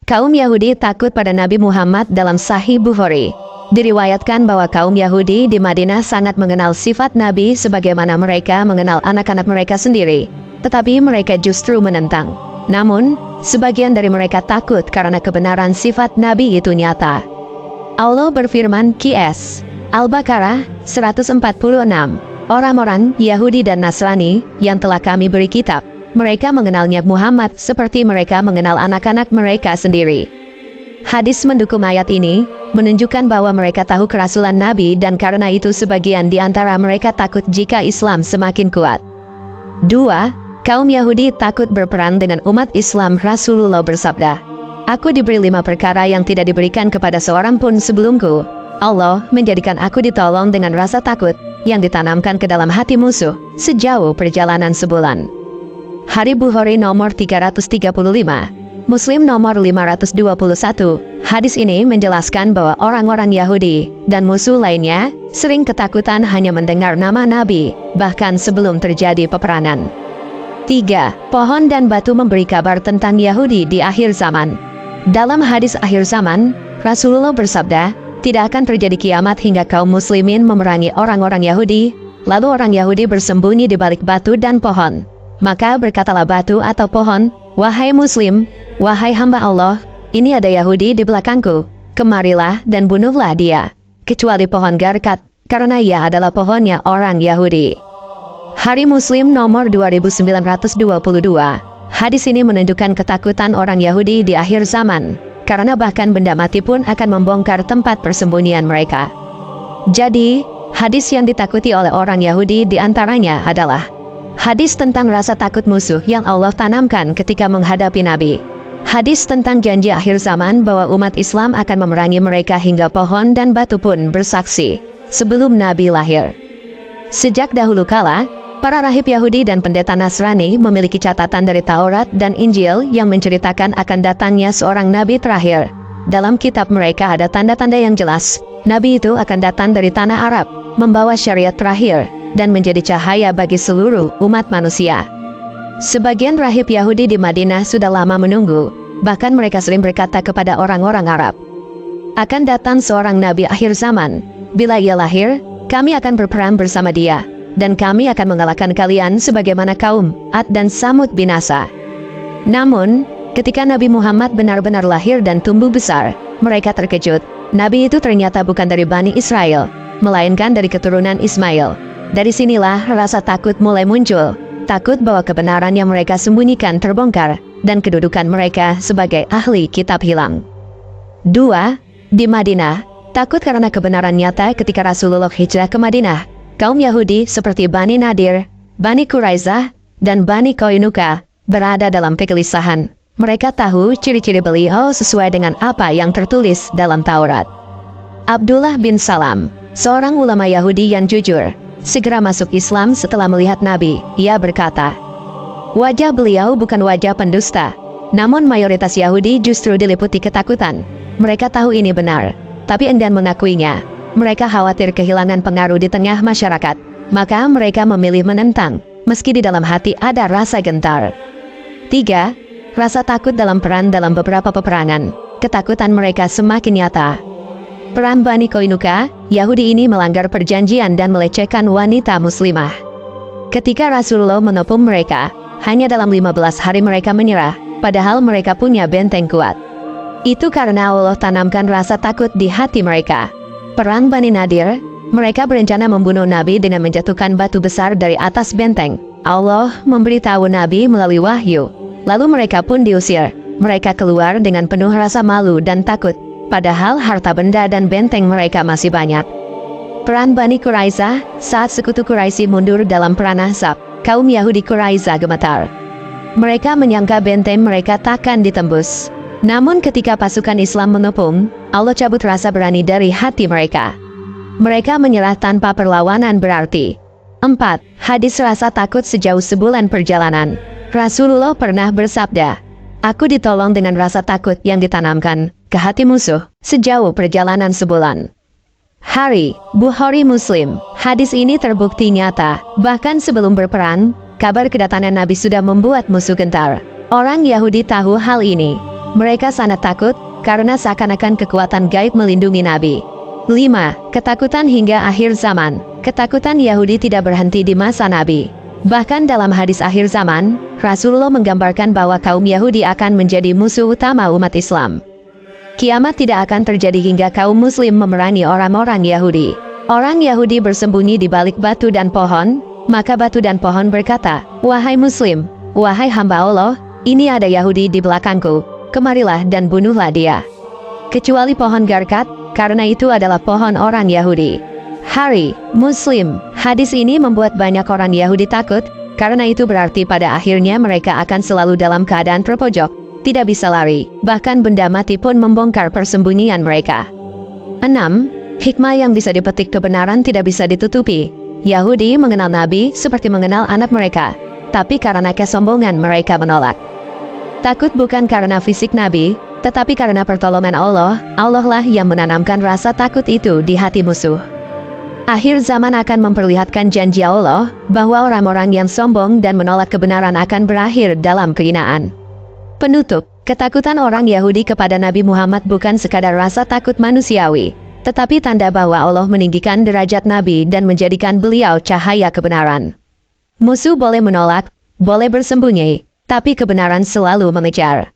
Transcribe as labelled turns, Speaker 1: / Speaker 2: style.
Speaker 1: Kaum Yahudi takut pada Nabi Muhammad dalam Sahih Bukhari. Diriwayatkan bahwa kaum Yahudi di Madinah sangat mengenal sifat Nabi sebagaimana mereka mengenal anak-anak mereka sendiri. Tetapi mereka justru menentang. Namun, sebagian dari mereka takut karena kebenaran sifat Nabi itu nyata. Allah berfirman Qs. Al-Baqarah 146. Orang-orang Yahudi dan Nasrani yang telah kami beri kitab, mereka mengenalnya Muhammad seperti mereka mengenal anak-anak mereka sendiri. Hadis mendukung ayat ini, menunjukkan bahwa mereka tahu kerasulan Nabi dan karena itu sebagian di antara mereka takut jika Islam semakin kuat. 2. Kaum Yahudi takut berperang dengan umat Islam. Rasulullah bersabda, "Aku diberi 5 perkara yang tidak diberikan kepada seorang pun sebelumku. Allah menjadikan aku ditolong dengan rasa takut yang ditanamkan ke dalam hati musuh sejauh perjalanan sebulan." Hadis Bukhari nomor 335, Muslim nomor 521. Hadis ini menjelaskan bahwa orang-orang Yahudi dan musuh lainnya sering ketakutan hanya mendengar nama Nabi, bahkan sebelum terjadi peperangan. 3. Pohon dan batu memberi kabar tentang Yahudi di akhir zaman. Dalam hadis akhir zaman, Rasulullah bersabda, tidak akan terjadi kiamat hingga kaum muslimin memerangi orang-orang Yahudi, lalu orang Yahudi bersembunyi di balik batu dan pohon. Maka berkatalah batu atau pohon, "Wahai muslim, wahai hamba Allah, ini ada Yahudi di belakangku, kemarilah dan bunuhlah dia." Kecuali pohon garkat, karena ia adalah pohonnya orang Yahudi. Hari Muslim nomor 2922. Hadis ini menunjukkan ketakutan orang Yahudi di akhir zaman, karena bahkan benda mati pun akan membongkar tempat persembunyian mereka. Jadi, hadis yang ditakuti oleh orang Yahudi diantaranya adalah hadis tentang rasa takut musuh yang Allah tanamkan ketika menghadapi Nabi. Hadis tentang janji akhir zaman bahwa umat Islam akan memerangi mereka hingga pohon dan batu pun bersaksi sebelum Nabi lahir. Sejak dahulu kala, para rahib Yahudi dan pendeta Nasrani memiliki catatan dari Taurat dan Injil yang menceritakan akan datangnya seorang Nabi terakhir. Dalam kitab mereka ada tanda-tanda yang jelas, Nabi itu akan datang dari tanah Arab, membawa syariat terakhir, dan menjadi cahaya bagi seluruh umat manusia. Sebagian rahib Yahudi di Madinah sudah lama menunggu, bahkan mereka sering berkata kepada orang-orang Arab, "Akan datang seorang nabi akhir zaman. Bila ia lahir, kami akan berperang bersama dia, dan kami akan mengalahkan kalian sebagaimana kaum Ad dan Samud binasa." Namun, ketika Nabi Muhammad benar-benar lahir dan tumbuh besar, mereka terkejut. Nabi itu ternyata bukan dari Bani Israel, melainkan dari keturunan Ismail. Dari sinilah rasa takut mulai muncul, takut bahwa kebenaran yang mereka sembunyikan terbongkar, dan kedudukan mereka sebagai ahli kitab hilang. 2. Di Madinah, takut karena kebenaran nyata ketika Rasulullah hijrah ke Madinah. Kaum Yahudi seperti Bani Nadir, Bani Quraizah, dan Bani Qainuqa berada dalam kegelisahan. Mereka tahu ciri-ciri beliau sesuai dengan apa yang tertulis dalam Taurat. Abdullah bin Salam, seorang ulama Yahudi yang jujur, segera masuk Islam setelah melihat Nabi. Ia berkata, wajah beliau bukan wajah pendusta, namun mayoritas Yahudi justru diliputi ketakutan. Mereka tahu ini benar, tapi enggan mengakuinya. Mereka khawatir kehilangan pengaruh di tengah masyarakat, maka mereka memilih menentang, meski di dalam hati ada rasa gentar. 3. Rasa takut dalam peran dalam beberapa peperangan. Ketakutan mereka semakin nyata. Perang Bani Qainuqa, Yahudi ini melanggar perjanjian dan melecehkan wanita muslimah. Ketika Rasulullah menopang mereka, hanya dalam 15 hari mereka menyerah, padahal mereka punya benteng kuat. Itu karena Allah tanamkan rasa takut di hati mereka. Perang Bani Nadir, mereka berencana membunuh Nabi dengan menjatuhkan batu besar dari atas benteng. Allah memberitahu Nabi melalui wahyu, lalu mereka pun diusir. Mereka keluar dengan penuh rasa malu dan takut, padahal harta benda dan benteng mereka masih banyak. Perang Bani Quraizah, saat sekutu Quraisy mundur dalam perang Ahzab, kaum Yahudi Quraizah gemetar. Mereka menyangka benteng mereka takkan ditembus. Namun ketika pasukan Islam menopang, Allah cabut rasa berani dari hati mereka. Mereka menyerah tanpa perlawanan berarti. 4. Hadis rasa takut sejauh sebulan perjalanan. Rasulullah pernah bersabda, "Aku ditolong dengan rasa takut yang ditanamkan ke hati musuh sejauh perjalanan sebulan." Hari Bukhari Muslim. Hadis ini terbukti nyata. Bahkan sebelum berperang, kabar kedatangan Nabi sudah membuat musuh gentar. Orang Yahudi tahu hal ini. Mereka sangat takut karena seakan-akan kekuatan gaib melindungi Nabi. 5. Ketakutan hingga akhir zaman. Ketakutan Yahudi tidak berhenti di masa Nabi. Bahkan dalam hadis akhir zaman, Rasulullah menggambarkan bahwa kaum Yahudi akan menjadi musuh utama umat Islam. Kiamat tidak akan terjadi hingga kaum Muslim memerangi orang-orang Yahudi. Orang Yahudi bersembunyi di balik batu dan pohon, maka batu dan pohon berkata, "Wahai Muslim, wahai hamba Allah, ini ada Yahudi di belakangku, kemarilah dan bunuhlah dia." Kecuali pohon garkat, karena itu adalah pohon orang Yahudi. Hari Muslim. Hadis ini membuat banyak orang Yahudi takut, karena itu berarti pada akhirnya mereka akan selalu dalam keadaan terpojok, tidak bisa lari, bahkan benda mati pun membongkar persembunyian mereka. 6. Hikmah yang bisa dipetik kebenaran tidak bisa ditutupi. Yahudi mengenal Nabi seperti mengenal anak mereka, tapi karena kesombongan mereka menolak. Takut bukan karena fisik Nabi, tetapi karena pertolongan Allah. Allah lah yang menanamkan rasa takut itu di hati musuh. Akhir zaman akan memperlihatkan janji Allah bahwa orang-orang yang sombong dan menolak kebenaran akan berakhir dalam kehinaan. Penutup, ketakutan orang Yahudi kepada Nabi Muhammad bukan sekadar rasa takut manusiawi, tetapi tanda bahwa Allah meninggikan derajat Nabi dan menjadikan beliau cahaya kebenaran. Musuh boleh menolak, boleh bersembunyi, tapi kebenaran selalu mengejar.